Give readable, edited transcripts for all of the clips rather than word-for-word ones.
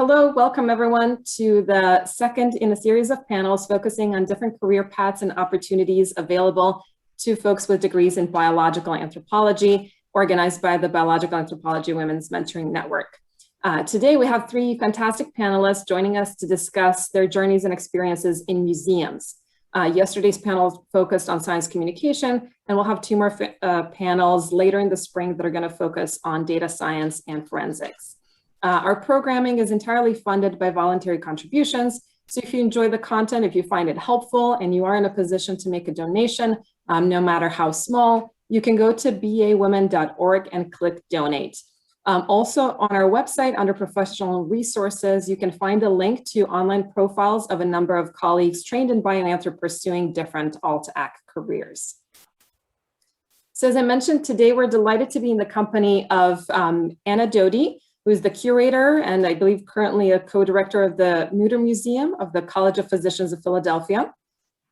Hello, welcome everyone to the second in a series of panels focusing on different career paths and opportunities available to folks with degrees in biological anthropology, organized by the Biological Anthropology Women's Mentoring Network. Today we have three fantastic panelists joining us to discuss their journeys and experiences in museums. Yesterday's panel focused on science communication, and we'll have two more panels later in the spring that are going to focus on data science and forensics. Our programming is entirely funded by voluntary contributions. So if you enjoy the content, if you find it helpful and you are in a position to make a donation, no matter how small, you can go to bawomen.org and click donate. Also on our website under professional resources, you can find a link to online profiles of a number of colleagues trained in bioanthro pursuing different alt-ac careers. So as I mentioned, today we're delighted to be in the company of Anna Doty, who is the curator and I believe currently a co-director of the Mutter Museum of the College of Physicians of Philadelphia.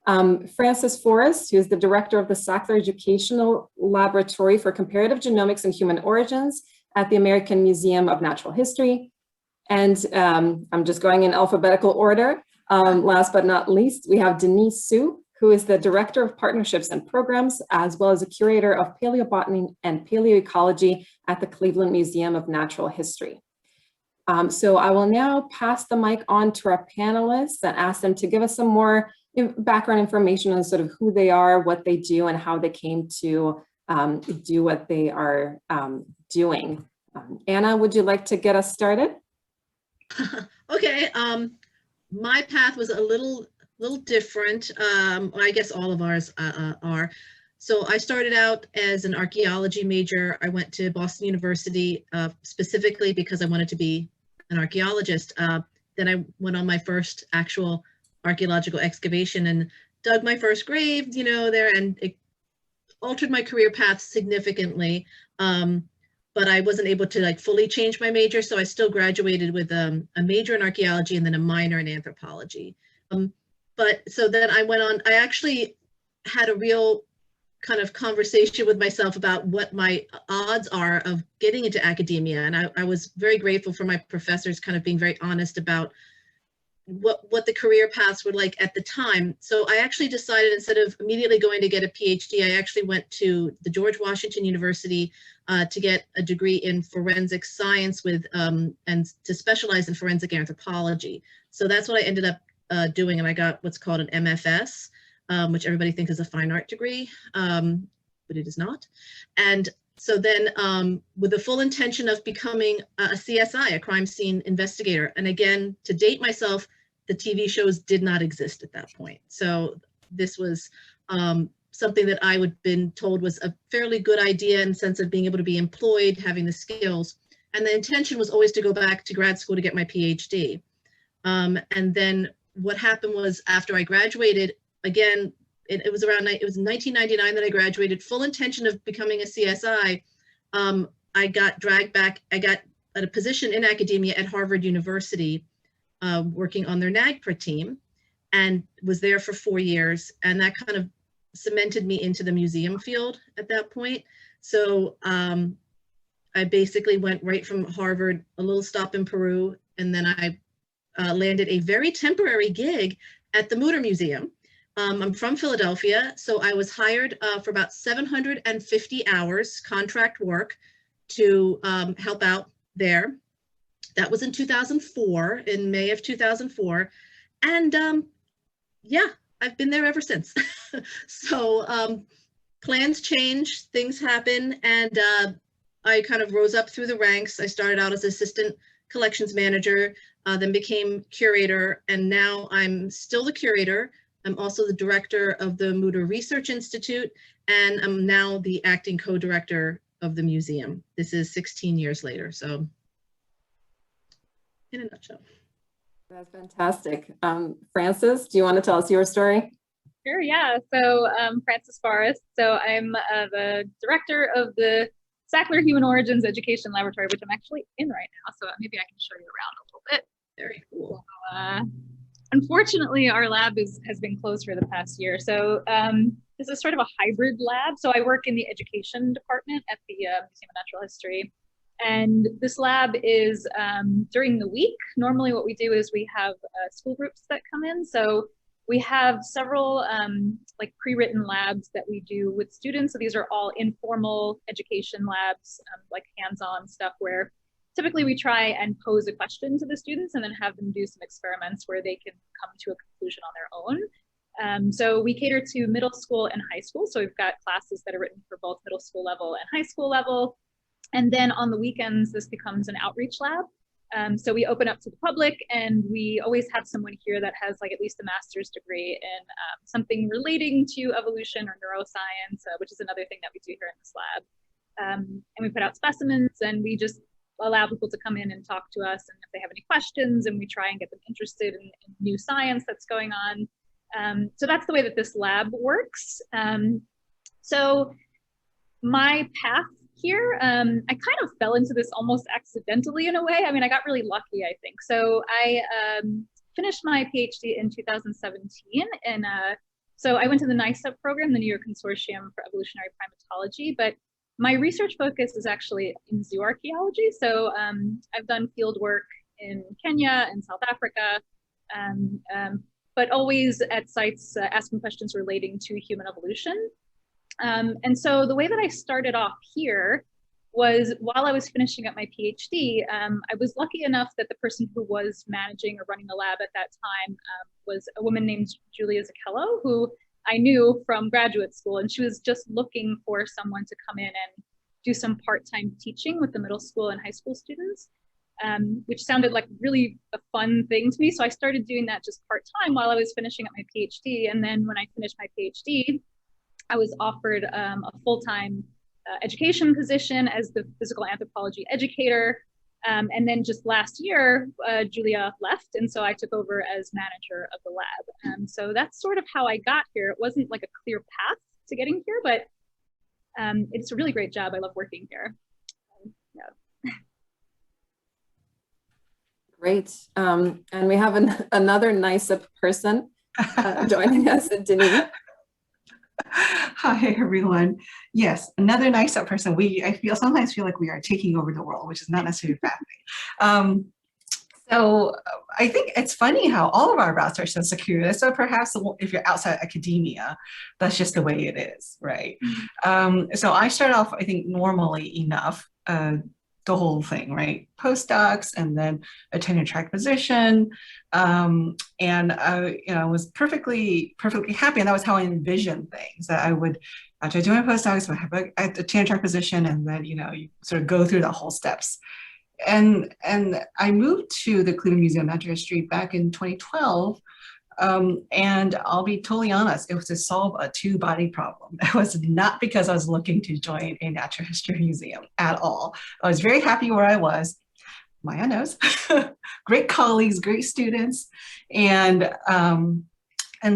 Frances Forrest, who is the director of the Sackler Educational Laboratory for Comparative Genomics and Human Origins at the American Museum of Natural History. And I'm just going in alphabetical order. Last but not least, we have Denise Su, who is the Director of Partnerships and Programs, as well as a curator of paleobotany and paleoecology at the Cleveland Museum of Natural History. So I will now pass the mic on to our panelists and ask them to give us some more background information on sort of who they are, what they do, and how they came to do what they are doing. Anna, would you like to get us started? Okay, my path was a little different. I guess all of ours are. So I started out as an archaeology major. I went to Boston University specifically because I wanted to be an archaeologist. Then I went on my first actual archaeological excavation and dug my first grave, there, and it altered my career path significantly. But I wasn't able to fully change my major, so I still graduated with a major in archaeology and then a minor in anthropology. But so then I went on, I actually had a real kind of conversation with myself about what my odds are of getting into academia. And I was very grateful for my professors kind of being very honest about what the career paths were like at the time. So I actually decided, instead of immediately going to get a PhD, I actually went to the George Washington University to get a degree in forensic science with and to specialize in forensic anthropology. So that's what I ended up doing, and I got what's called an MFS, which everybody thinks is a fine art degree, but it is not. And so then with the full intention of becoming a CSI, a crime scene investigator. And again, to date myself, the TV shows did not exist at that point. So this was something that I would been told was a fairly good idea in the sense of being able to be employed, having the skills. And the intention was always to go back to grad school to get my PhD. And then what happened was, after I graduated, again, it was 1999 that I graduated, full intention of becoming a CSI. I got dragged back. I got a position in academia at Harvard University, working on their NAGPRA team, and was there for 4 years. And that kind of cemented me into the museum field at that point. So I basically went right from Harvard, a little stop in Peru, and then I landed a very temporary gig at the Mutter Museum. I'm from Philadelphia, so I was hired for about 750 hours contract work to help out there. That was in 2004, in May of 2004. And yeah, I've been there ever since. So plans change, things happen, and I kind of rose up through the ranks. I started out as assistant collections manager, then became curator, and now I'm still the curator. I'm also the director of the Mutter Research Institute, and I'm now the acting co-director of the museum. This is 16 years later, so in a nutshell. That's fantastic. Frances, do you want to tell us your story? Sure, yeah. So Frances Forrest. So I'm the director of the Sackler Human Origins Education Laboratory, which I'm actually in right now. So maybe I can show you around a little bit. Very cool. Unfortunately, our lab has been closed for the past year. So this is sort of a hybrid lab. So I work in the education department at the Museum of Natural History. And this lab is during the week. Normally what we do is we have school groups that come in. So we have several like pre-written labs that we do with students. So these are all informal education labs, like hands-on stuff where typically we try and pose a question to the students and then have them do some experiments where they can come to a conclusion on their own. So we cater to middle school and high school. So we've got classes that are written for both middle school level and high school level. And then on the weekends, this becomes an outreach lab. So we open up to the public, and we always have someone here that has like at least a master's degree in something relating to evolution or neuroscience, which is another thing that we do here in this lab. And we put out specimens, and we just allow people to come in and talk to us, and if they have any questions, and we try and get them interested in new science that's going on. So that's the way that this lab works. So my path here, I kind of fell into this almost accidentally in a way. I mean, I got really lucky, I think. So I finished my PhD in 2017, and so I went to the NICEP program, the New York Consortium for Evolutionary Primatology, but my research focus is actually in zooarchaeology. So I've done field work in Kenya and South Africa, but always at sites asking questions relating to human evolution. And so the way that I started off here was while I was finishing up my PhD, I was lucky enough that the person who was managing or running the lab at that time was a woman named Julia Zachello, who I knew from graduate school, and she was just looking for someone to come in and do some part-time teaching with the middle school and high school students, which sounded like really a fun thing to me. So I started doing that just part-time while I was finishing up my PhD. And then when I finished my PhD, I was offered a full-time education position as the physical anthropology educator. And then just last year, Julia left, and so I took over as manager of the lab. So that's sort of how I got here. It wasn't like a clear path to getting here, but it's a really great job. I love working here. Yeah. Great. And we have another NICEP person joining us, Denise. Hi, everyone. Yes, another NICEP person. I sometimes feel like we are taking over the world, which is not necessarily a bad thing. So I think it's funny how all of our routes are so secure. So perhaps if you're outside academia, that's just the way it is, right? So I start off, I think, normally enough, the whole thing, right? Postdocs, and then a tenure track position. And I was perfectly happy. And that was how I envisioned things, that I would, after I do my postdocs, I have a tenure track position, and then, you sort of go through the whole steps. And I moved to the Cleveland Museum of Natural History back in 2012. And I'll be totally honest, it was to solve a two-body problem. It was not because I was looking to join a natural history museum at all. I was very happy where I was. Maya knows. Great colleagues, great students. And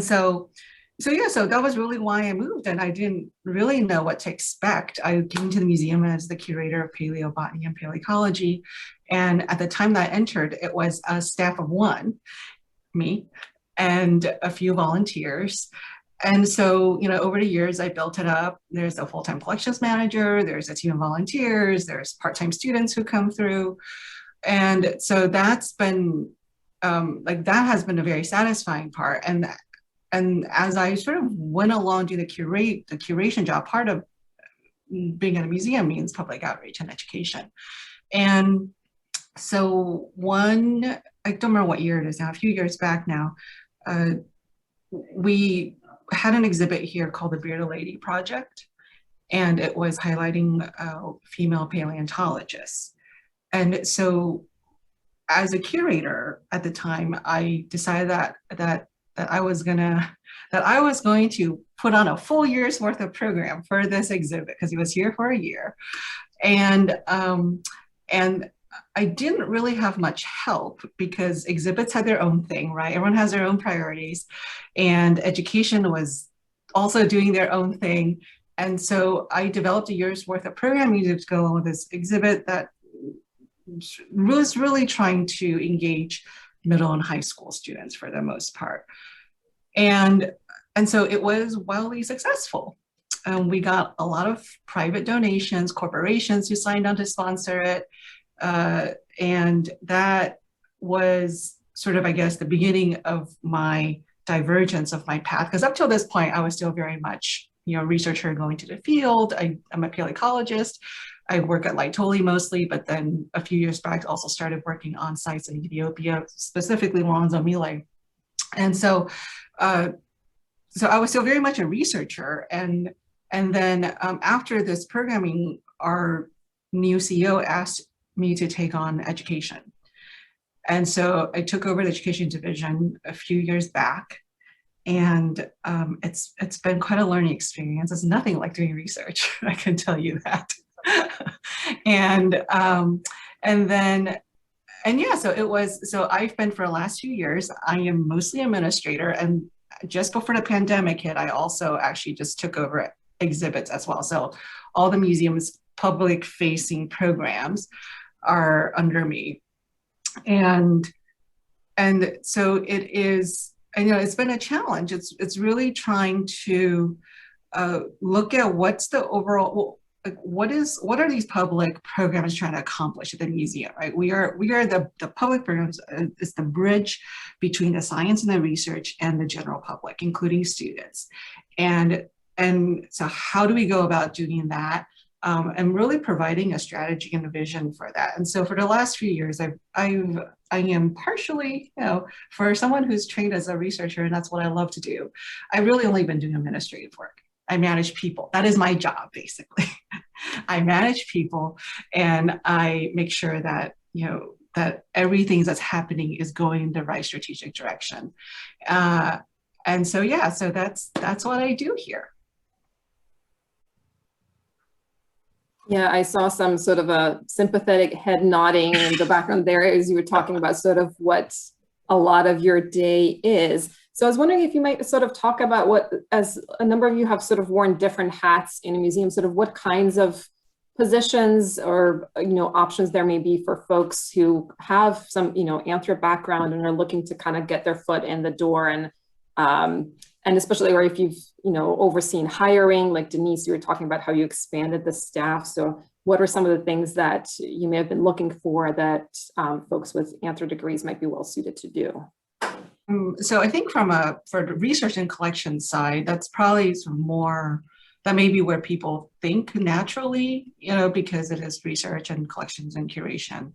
so that was really why I moved, and I didn't really know what to expect. I came to the museum as the curator of paleobotany and paleoecology. And at the time that I entered, it was a staff of one, me, and a few volunteers. And so, over the years, I built it up. There's a full-time collections manager, there's a team of volunteers, there's part-time students who come through. And so that's been, that has been a very satisfying part. And as I sort of went along to the curation job, part of being at a museum means public outreach and education. And so I don't remember what year it is now, a few years back now, we had an exhibit here called the Bearded Lady Project, and it was highlighting female paleontologists. And so as a curator at the time, I decided that I was going to put on a full year's worth of program for this exhibit, because he was here for a year. And I didn't really have much help, because exhibits had their own thing, right? Everyone has their own priorities, and education was also doing their own thing. And so I developed a year's worth of programming to go along with this exhibit that was really trying to engage middle and high school students for the most part. And so it was wildly successful. we got a lot of private donations, corporations who signed on to sponsor it. And that was sort of, I guess, the beginning of my divergence of my path. Because up till this point, I was still very much, researcher going to the field. I'm a paleoecologist. I work at Laetoli mostly, but then a few years back, also started working on sites in Ethiopia, specifically Lonzo Mile. And so I was still very much a researcher. And then after this programming, our new CEO asked me to take on education. And so I took over the education division a few years back. And it's been quite a learning experience. It's nothing like doing research, I can tell you that. So I've been for the last few years, I am mostly administrator, and just before the pandemic hit, I also actually just took over exhibits as well. So all the museum's public facing programs are under me. And so it is, it's been a challenge. It's really trying to look at what's the overall, what are these public programs trying to accomplish at the museum, right? We are the public programs is the bridge between the science and the research and the general public, including students. And so how do we go about doing that? And really providing a strategy and a vision for that. And so for the last few years, I am partially, for someone who's trained as a researcher, and that's what I love to do, I've really only been doing administrative work. I manage people. That is my job, basically. I manage people, and I make sure that, that everything that's happening is going in the right strategic direction. And so, so that's what I do here. Yeah, I saw some sort of a sympathetic head nodding in the background there as you were talking about sort of what a lot of your day is. So I was wondering if you might sort of talk about what, as a number of you have sort of worn different hats in a museum, sort of what kinds of positions or, options there may be for folks who have some, anthro background and are looking to kind of get their foot in the door, and especially, or if you've, overseen hiring, like Denise, you were talking about how you expanded the staff. So what are some of the things that you may have been looking for that folks with anthro degrees might be well suited to do? So I think for the research and collection side, that's probably that may be where people think naturally, because it is research and collections and curation.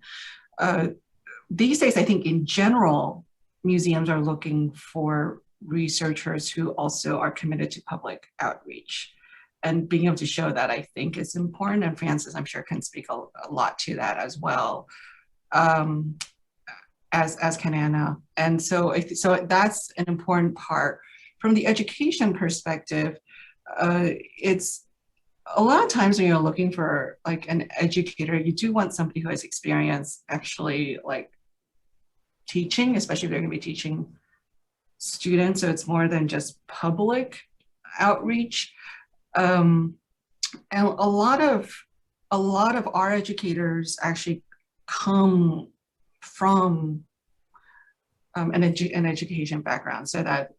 These days, I think in general, museums are looking for researchers who also are committed to public outreach, and being able to show that, I think, is important. And Frances, I'm sure, can speak a lot to that as well, as can Anna. And so that's an important part. From the education perspective, it's a lot of times when you're looking for like an educator, you do want somebody who has experience actually like teaching, especially if they're going to be teaching students. So it's more than just public outreach. And a lot of our educators actually come from an education background, so that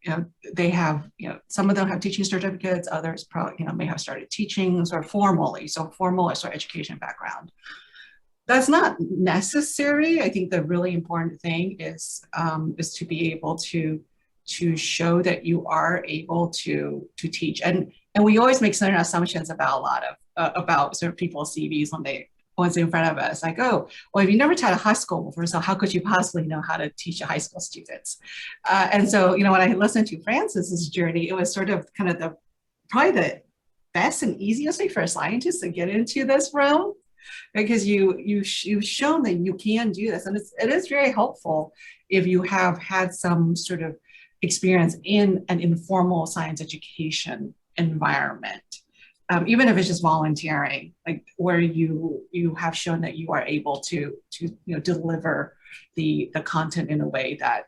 they have some of them have teaching certificates, others probably may have started teaching sort of formally, so formal sort of education background. That's not necessary. I think the really important thing is to be able to show that you are able to teach, and we always make certain assumptions about a lot of about sort of people's CVs once in front of us, like, oh, well, if you never taught a high school before, so how could you possibly know how to teach high school students? And so, when I listened to Frances's journey, it was sort of kind of probably the best and easiest way for a scientist to get into this realm, because you've shown that you can do this, and it is very helpful if you have had some sort of experience in an informal science education environment. Even if it's just volunteering, like where you have shown that you are able to deliver the content in a way that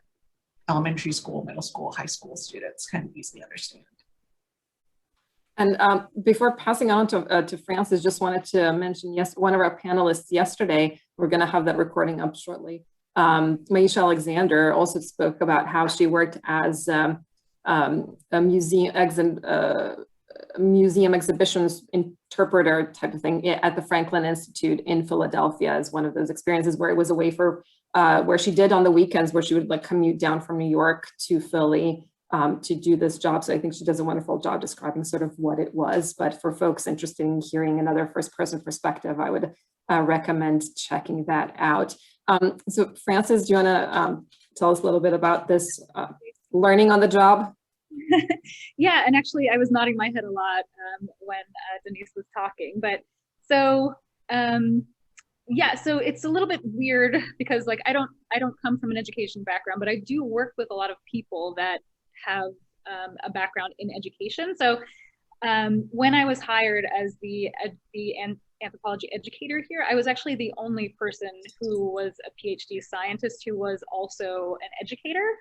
elementary school, middle school, high school students can easily understand. And before passing on to Frances, just wanted to mention, yes, one of our panelists yesterday, we're going to have that recording up shortly. Maisha Alexander also spoke about how she worked as a museum museum exhibitions interpreter type of thing at the Franklin Institute in Philadelphia is one of those experiences where it was a way for, where she did on the weekends, where she would like commute down from New York to Philly to do this job. So I think she does a wonderful job describing sort of what it was. But for folks interested in hearing another first-person perspective, I would recommend checking that out. So Frances, do you want to tell us a little bit about this learning on the job? Yeah, and actually I was nodding my head a lot when Denise was talking, but so yeah, so it's a little bit weird because like I don't come from an education background, but I do work with a lot of people that have a background in education. So when I was hired as the anthropology educator here, I was actually the only person who was a PhD scientist who was also an educator.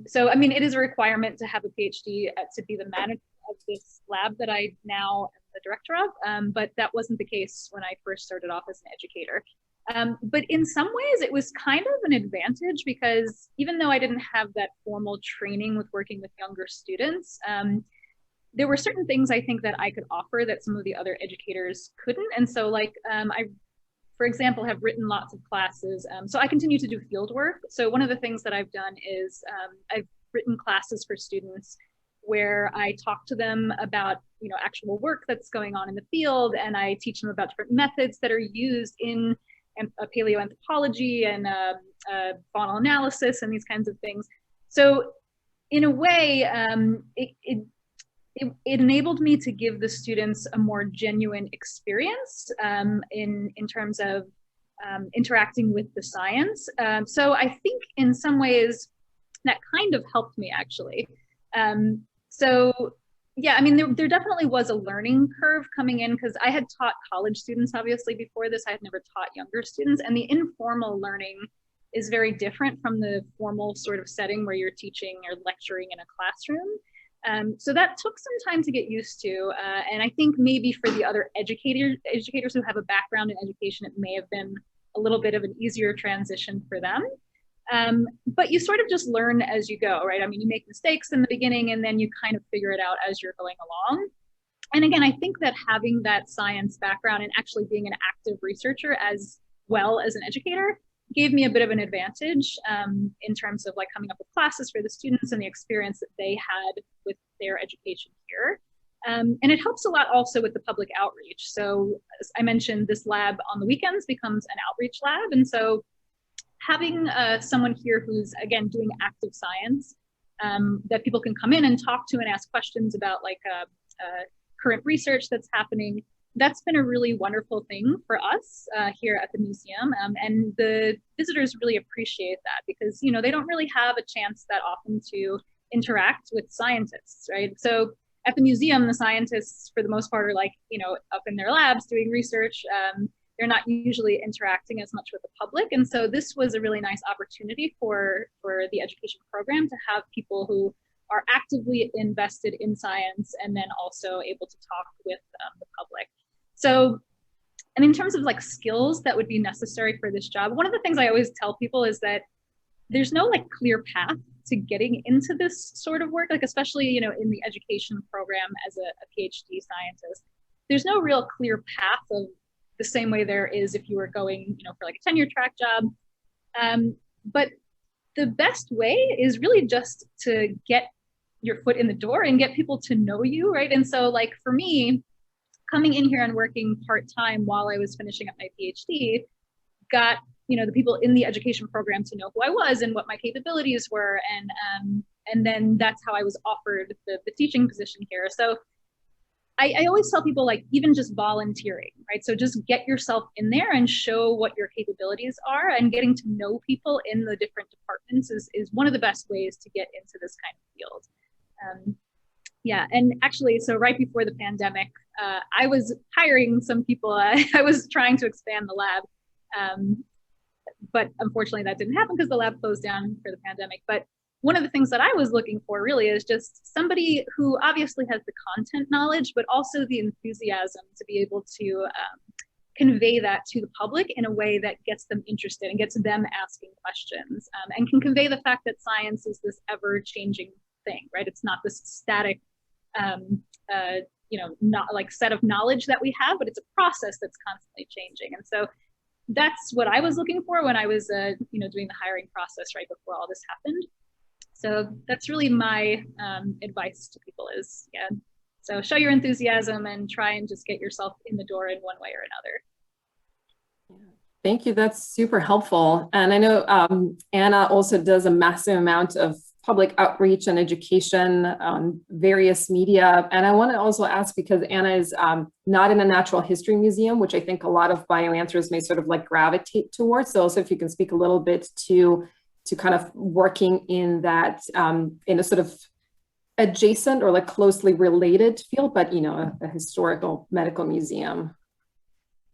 So, I mean, it is a requirement to have a PhD to be the manager of this lab that I now am the director of, but that wasn't the case when I first started off as an educator. But in some ways, it was kind of an advantage because even though I didn't have that formal training with working with younger students, there were certain things I think that I could offer that some of the other educators couldn't. And so like, I, for example, have written lots of classes. So I continue to do field work. So one of the things that I've done is I've written classes for students where I talk to them about, you know, actual work that's going on in the field, and I teach them about different methods that are used in paleoanthropology and faunal analysis and these kinds of things. So in a way, it enabled me to give the students a more genuine experience in terms of interacting with the science. So I think in some ways that kind of helped me actually. So yeah, I mean, there definitely was a learning curve coming in because I had taught college students obviously before this. I had never taught younger students, and the informal learning is very different from the formal sort of setting where you're teaching or lecturing in a classroom. So that took some time to get used to. And I think maybe for the other educators who have a background in education, it may have been a little bit of an easier transition for them. But you sort of just learn as you go, right? I mean, you make mistakes in the beginning and then you kind of figure it out as you're going along. And again, I think that having that science background and actually being an active researcher as well as an educator gave me a bit of an advantage in terms of like coming up with classes for the students and the experience that they had with their education here. And it helps a lot also with the public outreach. So as I mentioned, this lab on the weekends becomes an outreach lab. And so having someone here who's, again, doing active science that people can come in and talk to and ask questions about like current research that's happening, that's been a really wonderful thing for us here at the museum. And the visitors really appreciate that because, you know, they don't really have a chance that often to interact with scientists, right? So at the museum, the scientists, for the most part, are like, you know, up in their labs doing research. They're not usually interacting as much with the public. And so this was a really nice opportunity for the education program to have people who are actively invested in science and then also able to talk with the public. So, and in terms of like skills that would be necessary for this job, one of the things I always tell people is that there's no like clear path to getting into this sort of work, like especially, you know, in the education program as a PhD scientist, there's no real clear path of the same way there is if you were going, you know, for like a tenure track job. But the best way is really just to get your foot in the door and get people to know you, right? And so like for me, coming in here and working part-time while I was finishing up my PhD got, you know, the people in the education program to know who I was and what my capabilities were. And then that's how I was offered the teaching position here. So I always tell people, like, even just volunteering, right? So just get yourself in there and show what your capabilities are, and getting to know people in the different departments is one of the best ways to get into this kind of field. Yeah, and actually, so right before the pandemic, I was hiring some people. I was trying to expand the lab, but unfortunately that didn't happen because the lab closed down for the pandemic. But one of the things that I was looking for really is just somebody who obviously has the content knowledge, but also the enthusiasm to be able to convey that to the public in a way that gets them interested and gets them asking questions, and can convey the fact that science is this ever-changing thing, right? It's not this static not like set of knowledge that we have, but it's a process that's constantly changing. And so that's what I was looking for when I was, doing the hiring process right before all this happened. So that's really my advice to people is, so show your enthusiasm and try and just get yourself in the door in one way or another. Thank you. That's super helpful. And I know Anna also does a massive amount of public outreach and education on various media. And I want to also ask, because Anna is not in a natural history museum, which I think a lot of bioanthropologists may sort of like gravitate towards. So also if you can speak a little bit to kind of working in that, in a sort of adjacent or like closely related field, but, a historical medical museum.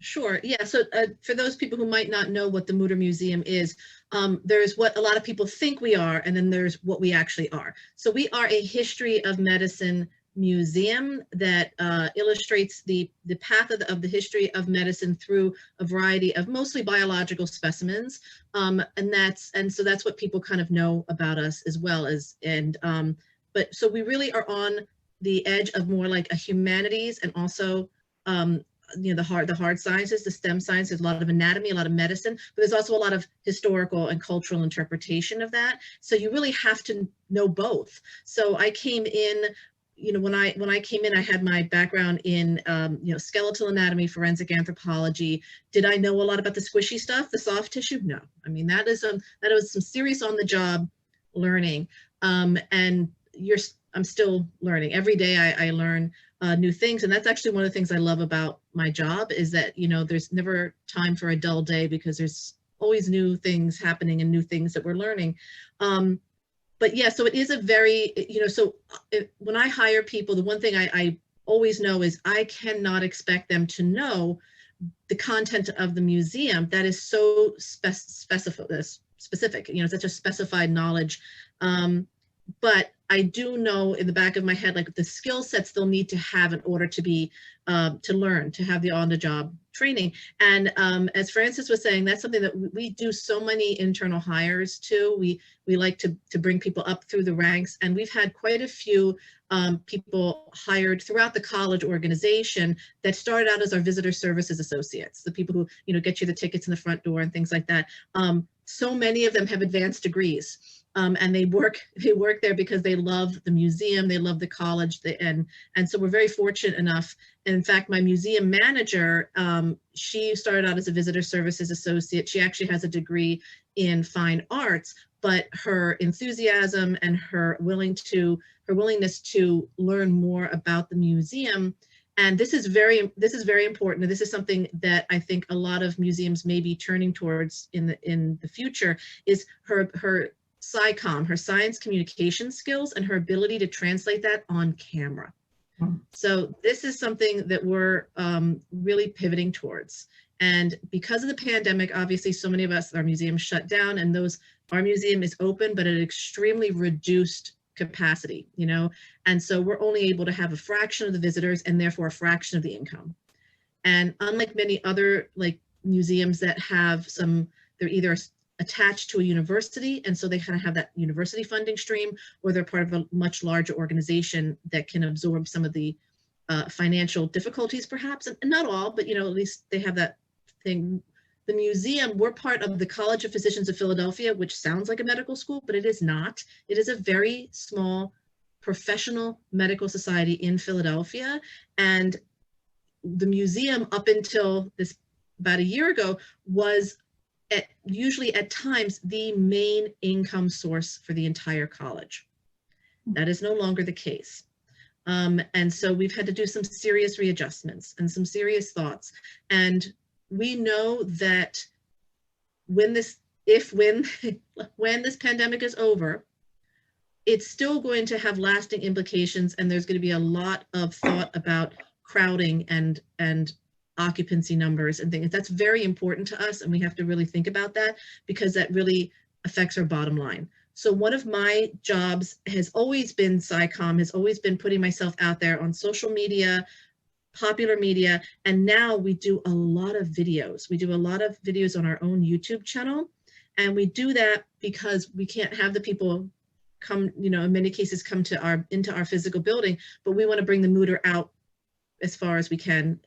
Sure. Yeah. So for those people who might not know what the Mutter Museum is, there's what a lot of people think we are, and then there's what we actually are. So we are a history of medicine museum that illustrates the path of the history of medicine through a variety of mostly biological specimens. And so that's what people kind of know about us as well as, but so we really are on the edge of more like a humanities and also the hard sciences, the STEM sciences, a lot of anatomy, a lot of medicine, but there's also a lot of historical and cultural interpretation of that. So you really have to know both. So I came in, when I came in, I had my background in skeletal anatomy, forensic anthropology. Did I know a lot about the squishy stuff, the soft tissue? No. I mean, that was some serious on the job learning. And I'm still learning. Every day I learn new things. And that's actually one of the things I love about my job is that, there's never time for a dull day because there's always new things happening and new things that we're learning. But yeah, so it is a very, when I hire people, the one thing I always know is I cannot expect them to know the content of the museum that is so specific, such a specified knowledge. But I do know in the back of my head, like the skill sets they'll need to have in order to be, to learn, to have the on-the-job training. And as Frances was saying, that's something that we do so many internal hires too. We like to bring people up through the ranks, and we've had quite a few people hired throughout the college organization that started out as our visitor services associates, the people who, get you the tickets in the front door and things like that. So many of them have advanced degrees. And they work there because they love the museum, they love the college, and so we're very fortunate enough. And in fact, my museum manager, she started out as a visitor services associate. She actually has a degree in fine arts, but her enthusiasm and her willingness to learn more about the museum. And this is very important. And this is something that I think a lot of museums may be turning towards in the future, is her SciComm, her science communication skills, and her ability to translate that on camera. So this is something that we're really pivoting towards. And because of the pandemic, obviously so many of us, our museums shut down, and our museum is open, but at an extremely reduced capacity, and so we're only able to have a fraction of the visitors and therefore a fraction of the income. And unlike many other museums that have they're either attached to a university, and so they kind of have that university funding stream, or they're part of a much larger organization that can absorb some of the financial difficulties perhaps, and not all, but at least they have that thing. The museum, we're part of the College of Physicians of Philadelphia, which sounds like a medical school, but it is not. It is a very small professional medical society in Philadelphia. And the museum, up until about a year ago, was usually at times the main income source for the entire college. That is no longer the case. And so we've had to do some serious readjustments and some serious thoughts. And we know that when this pandemic is over, it's still going to have lasting implications, and there's going to be a lot of thought about crowding and occupancy numbers and things. That's very important to us, and we have to really think about that because that really affects our bottom line. So one of my jobs has always been SciComm, has always been putting myself out there on social media, popular media, and now we do a lot of videos. We do a lot of videos on our own YouTube channel, and we do that because we can't have the people come, in many cases come to into our physical building, but we want to bring the mooder out as far as we can.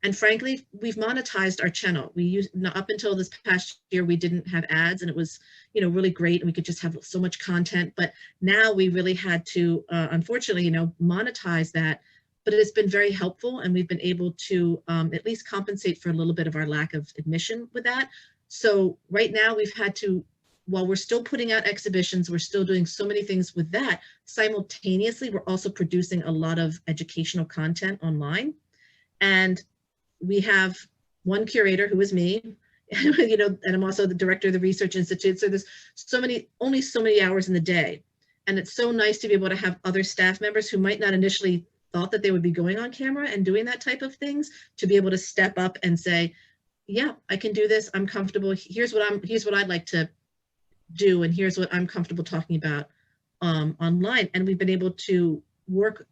And frankly, we've monetized our channel. We used, up until this past year, we didn't have ads, and it was, really great, and we could just have so much content. But now we really had to, unfortunately, monetize that. But it's been very helpful, and we've been able to at least compensate for a little bit of our lack of admission with that. So right now we've had to, while we're still putting out exhibitions, we're still doing so many things with that. Simultaneously, we're also producing a lot of educational content online. And we have one curator, who is me, and I'm also the director of the Research Institute. So there's only so many hours in the day. And it's so nice to be able to have other staff members who might not initially thought that they would be going on camera and doing that type of things, to be able to step up and say, yeah, I can do this. I'm comfortable. Here's what I'd like to do, and here's what I'm comfortable talking about online. And we've been able to work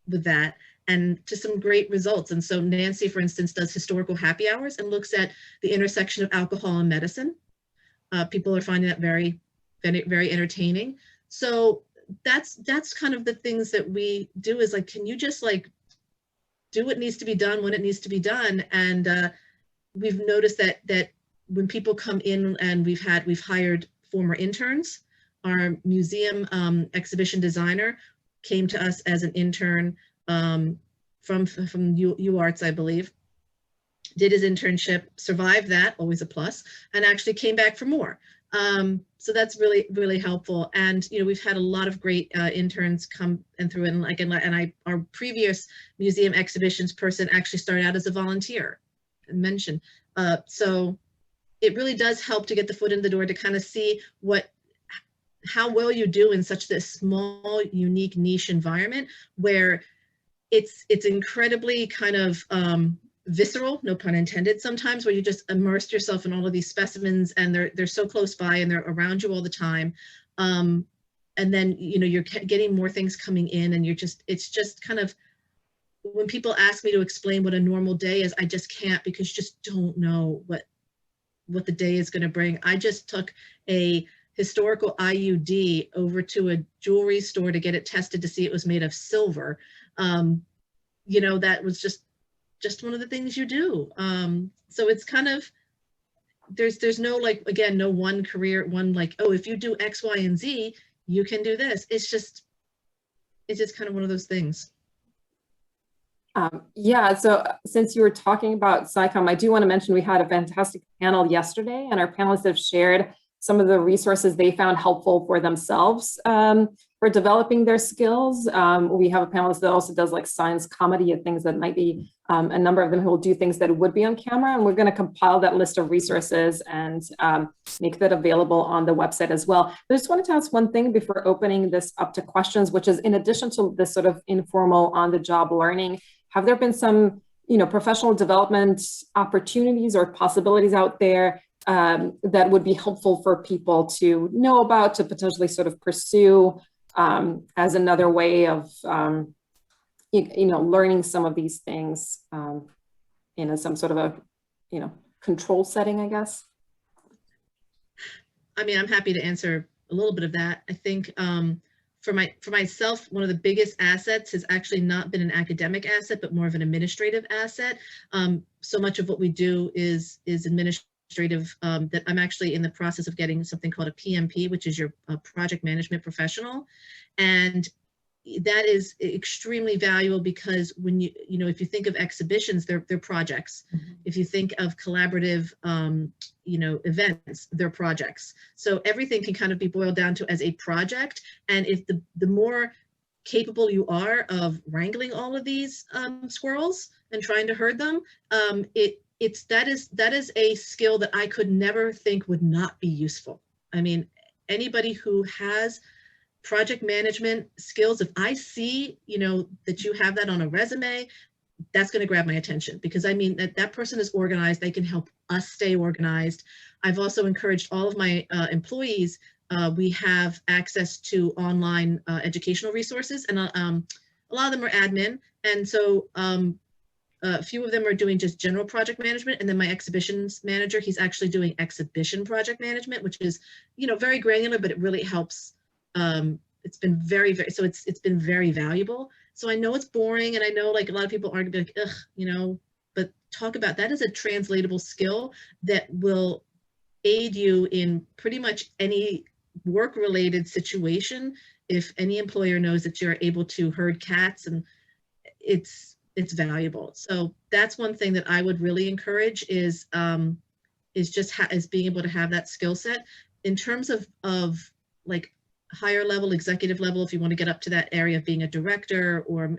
with that and to some great results. And so Nancy, for instance, does historical happy hours and looks at the intersection of alcohol and medicine. People are finding that very, very entertaining. So that's kind of the things that we do, is like, can you just like do what needs to be done when it needs to be done? And we've noticed that when people come in, and we've hired former interns. Our museum exhibition designer came to us as an intern from UArts, I believe, did his internship, survived that, always a plus, and actually came back for more. So that's really, really helpful. And, we've had a lot of great interns come and through, and our previous museum exhibitions person actually started out as a volunteer, mentioned. So it really does help to get the foot in the door, to kind of see how well you do in such this small, unique niche environment, where it's incredibly kind of visceral, no pun intended, sometimes, where you just immerse yourself in all of these specimens, and they're so close by, and they're around you all the time. And then, you're getting more things coming in, and it's just kind of, when people ask me to explain what a normal day is, I just can't, because you just don't know what the day is going to bring. I just took a historical IUD over to a jewelry store to get it tested to see it was made of silver. That was just one of the things you do. So it's kind of, there's no, like, again, no one career, oh, if you do X, Y, and Z, you can do this. It's just kind of one of those things. Yeah, so since you were talking about SciComm, I do want to mention we had a fantastic panel yesterday, and our panelists have shared some of the resources they found helpful for themselves for developing their skills. We have a panelist that also does like science comedy and things that might be, a number of them who will do things that would be on camera, and we're going to compile that list of resources and make that available on the website as well. I just wanted to ask one thing before opening this up to questions, which is, in addition to this sort of informal on-the-job learning, have there been some, professional development opportunities or possibilities out there that would be helpful for people to know about, to potentially sort of pursue as another way of, learning some of these things in some sort of a, control setting, I guess? I mean, I'm happy to answer a little bit of that. I think for myself, one of the biggest assets has actually not been an academic asset, but more of an administrative asset. So much of what we do is administrative, that I'm actually in the process of getting something called a PMP, which is your project management professional. And that is extremely valuable, because when if you think of exhibitions, they're projects. Mm-hmm. If you think of collaborative, events, they're projects. So everything can kind of be boiled down to as a project. And if the more capable you are of wrangling all of these squirrels and trying to herd them, that is a skill that I could never think would not be useful. I mean, anybody who has project management skills, if I see, that you have that on a resume, that's going to grab my attention, because I mean that person is organized. They can help us stay organized. I've also encouraged all of my employees. We have access to online educational resources, and a lot of them are admin. And so a few of them are doing just general project management. And then my exhibitions manager, he's actually doing exhibition project management, which is, very granular, but it really helps it's been very, very, so it's been very valuable. So I know it's boring, and I know like a lot of people are gonna be like, ugh, you know, but talk about that as a translatable skill that will aid you in pretty much any work-related situation. If any employer knows that you're able to herd cats, and it's valuable. So that's one thing that I would really encourage is is being able to have that skill set. In terms of like higher level, executive level, if you want to get up to that area of being a director or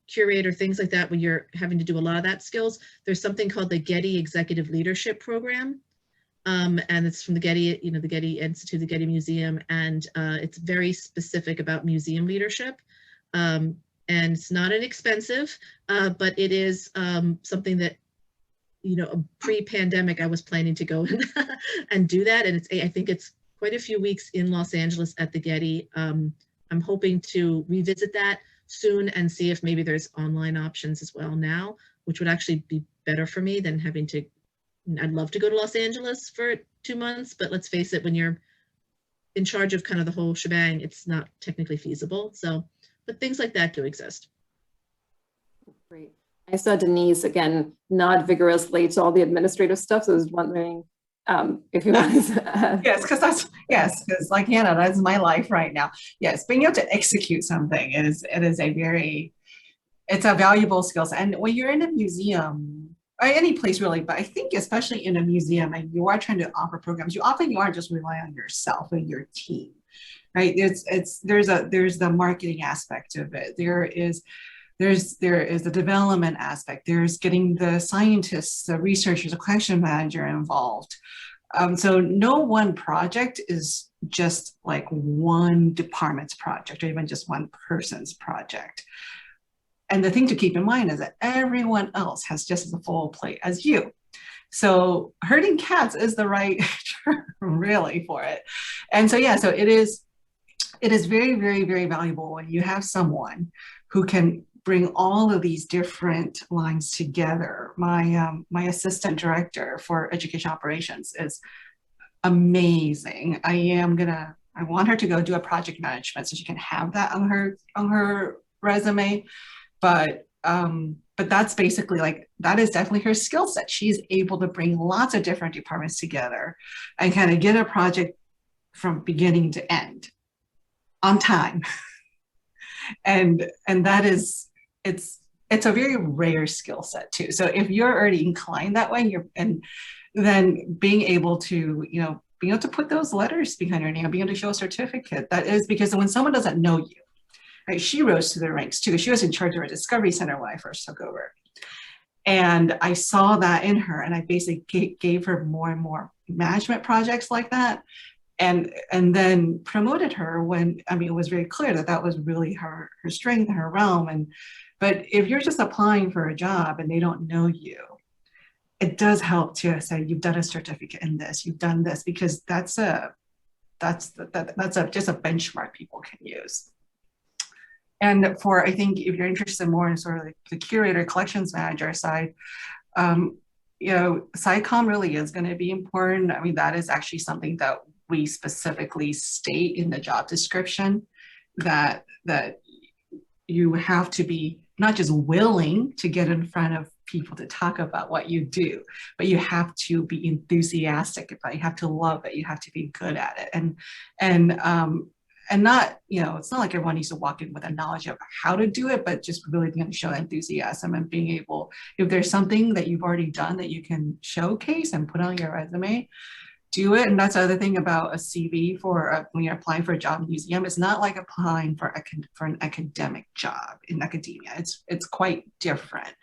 curator, things like that, where you're having to do a lot of that skills, there's something called the Getty Executive Leadership Program. And it's from the Getty, you know, the Getty Institute, the Getty Museum, and it's very specific about museum leadership. And it's not inexpensive, but it is something that, you know, pre-pandemic, I was planning to go and do that. And I think it's quite a few weeks in Los Angeles at the Getty. I'm hoping to revisit that soon and see if maybe there's online options as well now, which would actually be better for me than having to, I'd love to go to Los Angeles for 2 months, but let's face it, when you're in charge of kind of the whole shebang, it's not technically feasible. So, but things like that do exist. Great. I saw Denise again nod vigorously to all the administrative stuff. So I was wondering if you wanted to add. Yes, because like Hannah, that's my life right now. Yes, being able to execute something it's a valuable skill set. And when you're in a museum, or any place really, but I think especially in a museum and you are trying to offer programs, you aren't just rely on yourself and your team, right? There's the marketing aspect of it. There is the development aspect. There's getting the scientists, the researchers, the collection manager involved. So no one project is just like one department's project or even just one person's project. And the thing to keep in mind is that everyone else has just as full plate as you. So herding cats is the right term really for it. And so, yeah, so it is very, very, very valuable when you have someone who can bring all of these different lines together. My assistant director for education operations is amazing. I want her to go do a project management so she can have that on her resume. But that's basically like, that is definitely her skill set. She's able to bring lots of different departments together and kind of get a project from beginning to end on time. And that is, it's a very rare skill set too. So if you're already inclined that way, then being able to put those letters behind your name, being able to show a certificate, that is because when someone doesn't know you, right, she rose to the ranks too. She was in charge of our Discovery Center when I first took over. And I saw that in her, and I basically gave her more and more management projects like that. And then promoted her when, it was very clear that was really her strength, her realm. But if you're just applying for a job and they don't know you, it does help to say, you've done a certificate in this, you've done this, because that's just a benchmark people can use. And I think if you're interested more in sort of the curator, collections manager side, SciComm really is going to be important. That is actually something that we specifically state in the job description, that you have to be not just willing to get in front of people to talk about what you do, but you have to be enthusiastic about it. You have to love it. You have to be good at it. And not, it's not like everyone needs to walk in with a knowledge of how to do it, but just really being able to show enthusiasm and being able, if there's something that you've already done that you can showcase and put on your resume, do it. And that's the other thing about a CV when you're applying for a job in a museum. It's not like applying for an academic job in academia. It's quite different.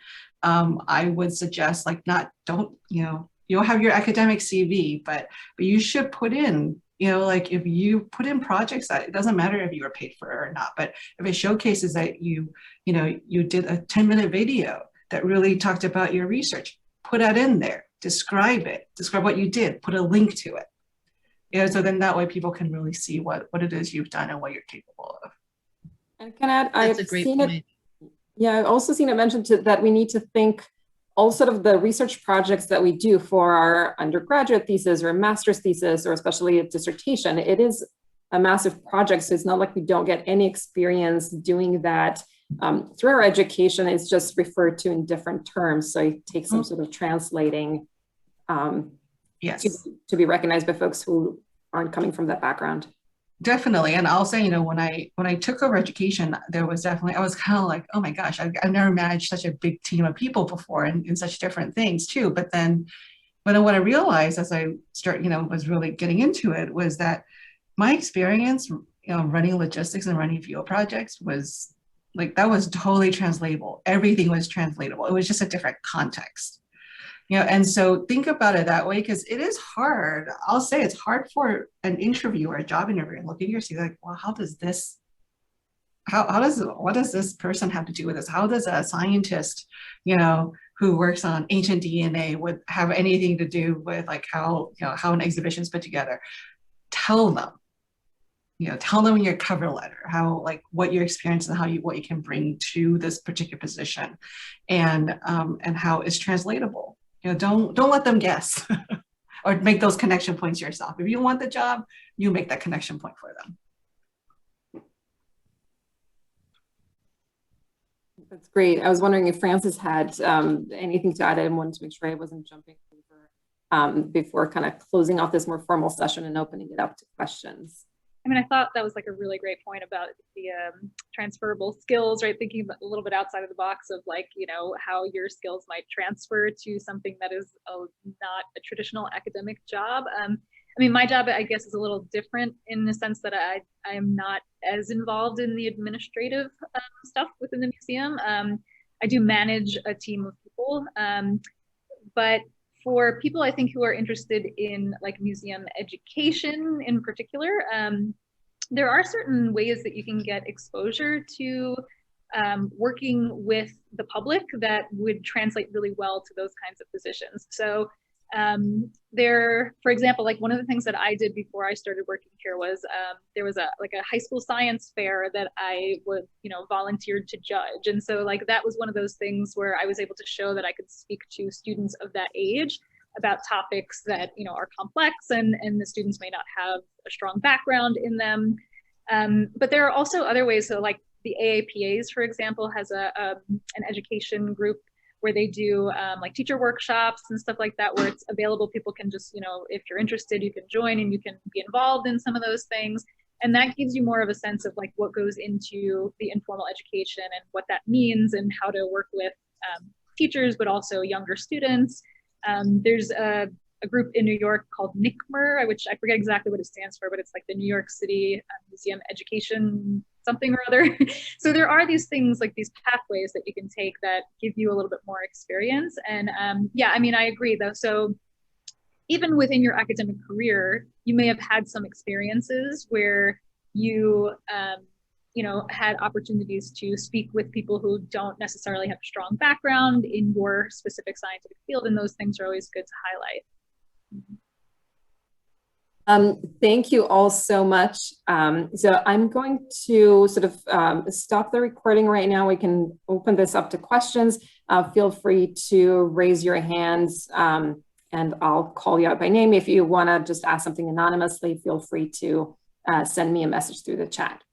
I would suggest you'll have your academic CV, but you should put in, if you put in projects that, it doesn't matter if you were paid for it or not, but if it showcases that you did a 10-minute video that really talked about your research, put that in there. Describe what you did, put a link to it. So then that way people can really see what it is you've done and what you're capable of. And can I add, That's a great point. I've also seen it mentioned that we need to think all sort of the research projects that we do for our undergraduate thesis or master's thesis, or especially a dissertation. It is a massive project. So it's not like we don't get any experience doing that through our education. It's just referred to in different terms. So it takes some sort of translating Yes. to be recognized by folks who aren't coming from that background. Definitely. And I'll say, you know, when I took over education, there was definitely, I was kind of like, oh my gosh, I've never managed such a big team of people before and in such different things too. But then what I realized as I was really getting into it was that my experience, running logistics and running field projects was like, that was totally translatable. Everything was translatable. It was just a different context. And so think about it that way, because it is hard. I'll say it's hard for an interviewer, a job interviewer, and look at your CV like, well, what does this person have to do with this? How does a scientist, who works on ancient DNA would have anything to do with like how an exhibition is put together? Tell them in your cover letter how, like, what your experience and what you can bring to this particular position, and how it's translatable. Don't let them guess or make those connection points yourself. If you want the job, you make that connection point for them. That's great. I was wondering if Frances had anything to add. I wanted to make sure I wasn't jumping over before kind of closing off this more formal session and opening it up to questions. I mean, I thought that was like a really great point about the transferable skills, right? Thinking a little bit outside of the box of like, how your skills might transfer to something that is not a traditional academic job. I mean, my job, I guess, is a little different in the sense that I am not as involved in the administrative stuff within the museum. I do manage a team of people, but for people, I think, who are interested in like museum education in particular, there are certain ways that you can get exposure to working with the public that would translate really well to those kinds of positions. So for example, like one of the things that I did before I started working here was there was a high school science fair that I would, volunteered to judge. And so like that was one of those things where I was able to show that I could speak to students of that age about topics that, are complex and the students may not have a strong background in them. But there are also other ways. So like the AAPAs, for example, has an education group where they do like teacher workshops and stuff like that, where it's available. People can just, if you're interested, you can join and you can be involved in some of those things. And that gives you more of a sense of like what goes into the informal education and what that means and how to work with teachers, but also younger students. There's a group in New York called NICMER, which I forget exactly what it stands for, but it's like the New York City Museum Education something or other. So there are these things, like these pathways that you can take that give you a little bit more experience. And yeah, I mean, I agree though. So even within your academic career, you may have had some experiences where you, had opportunities to speak with people who don't necessarily have a strong background in your specific scientific field, and those things are always good to highlight. Thank you all so much. So I'm going to sort of stop the recording right now. We can open this up to questions. Feel free to raise your hands and I'll call you out by name. If you want to just ask something anonymously, feel free to send me a message through the chat.